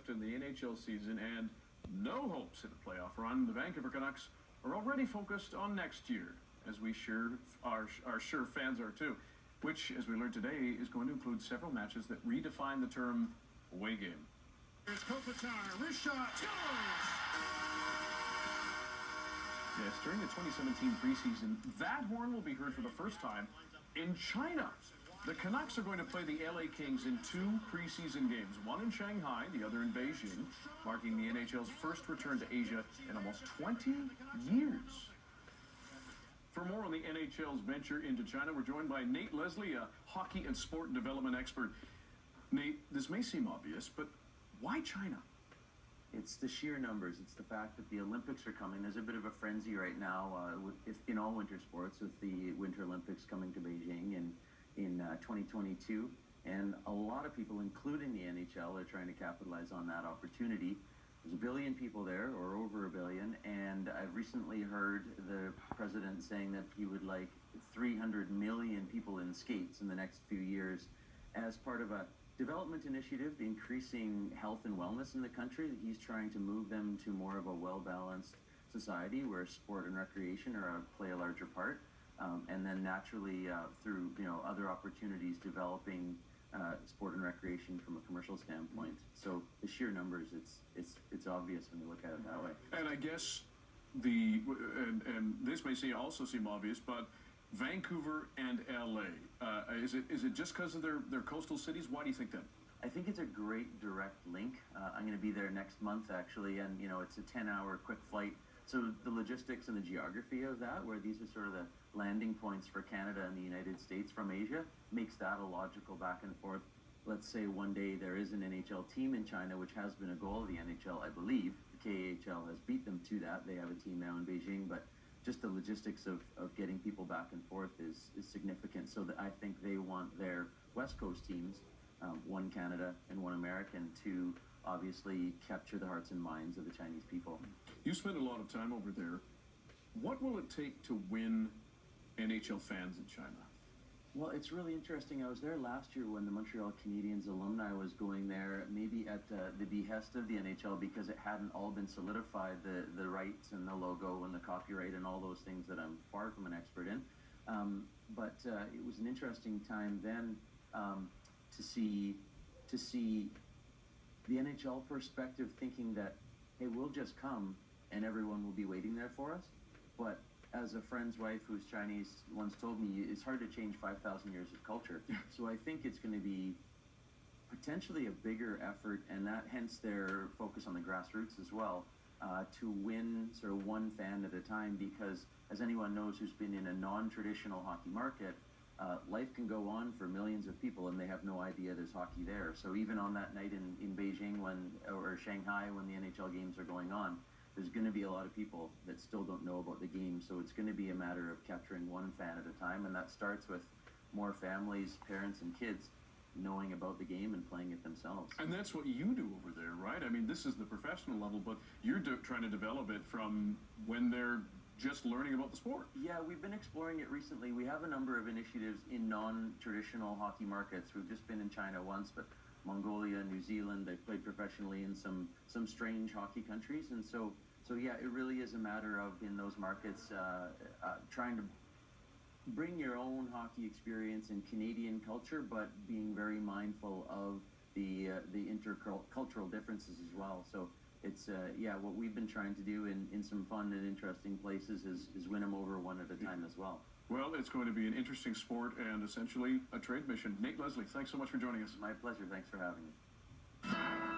left in the NHL season and no hopes at a playoff run, the Vancouver Canucks are already focused on next year, as we sure are sure fans are too, which, as we learned today, is going to include several matches that redefine the term away game. Here's Kopitar, wrist shot, scores! Yes, during the 2017 preseason, that horn will be heard for the first time in China. The Canucks are going to play the LA Kings in 2 preseason games, one in Shanghai, the other in Beijing, marking the NHL's first return to Asia in almost 20 years. For more on the NHL's venture into China, we're joined by Nate Leslie, a hockey and sport development expert. Nate, this may seem obvious, but why China? It's the sheer numbers. It's the fact that the Olympics are coming. There's a bit of a frenzy right now if in all winter sports with the Winter Olympics coming to Beijing in 2022. And a lot of people, including the NHL, are trying to capitalize on that opportunity. There's 1 billion people there, or over 1 billion, and I've recently heard the president saying that he would like 300 million people in skates in the next few years as part of a development initiative increasing health and wellness in the country. He's trying to move them to more of a well-balanced society where sport and recreation play a larger part, and then naturally through other opportunities developing sport and recreation from a commercial standpoint. So the sheer numbers, it's obvious when you look at it that way. And I guess and this may also seem obvious, but Vancouver and LA, is it just because of their coastal cities? Why do you think that? I think it's a great direct link. I'm going to be there next month, actually, and it's a 10-hour quick flight. So the logistics and the geography of that, where these are sort of the landing points for Canada and the United States from Asia, makes that a logical back and forth. Let's say one day there is an NHL team in China, which has been a goal of the NHL, I believe. The KHL has beat them to that. They have a team now in Beijing, but just the logistics of getting people back and forth is significant. So that I think they want their West Coast teams, one Canada and one American, to obviously capture the hearts and minds of the Chinese people. You spend a lot of time over there. What will it take to win NHL fans in China? Well, it's really interesting. I was there last year when the Montreal Canadiens alumni was going there, maybe at the behest of the NHL, because it hadn't all been solidified, the rights and the logo and the copyright and all those things that I'm far from an expert in. But it was an interesting time then to see the NHL perspective, thinking that, hey, we'll just come and everyone will be waiting there for us. But as a friend's wife who's Chinese once told me, it's hard to change 5,000 years of culture. So I think it's going to be potentially a bigger effort, and that hence their focus on the grassroots as well, to win sort of one fan at a time, because as anyone knows who's been in a non-traditional hockey market, life can go on for millions of people and they have no idea there's hockey there. So even on that night in Beijing or Shanghai when the NHL games are going on, there's going to be a lot of people that still don't know about the game. So it's going to be a matter of capturing one fan at a time, and that starts with more families, parents, and kids knowing about the game and playing it themselves. And that's what you do over there, right? I mean, this is the professional level, but you're trying to develop it from when they're just learning about the sport. Yeah, we've been exploring it recently. We have a number of initiatives in non-traditional hockey markets. We've just been in China once, but Mongolia, New Zealand, they've played professionally in some strange hockey countries. And so yeah, it really is a matter of, in those markets, trying to bring your own hockey experience in Canadian culture, but being very mindful of the intercultural differences as well. So it's, yeah, what we've been trying to do in some fun and interesting places is win them over one at a time as well. Well, it's going to be an interesting sport and essentially a trade mission. Nate Leslie, thanks so much for joining us. My pleasure. Thanks for having me.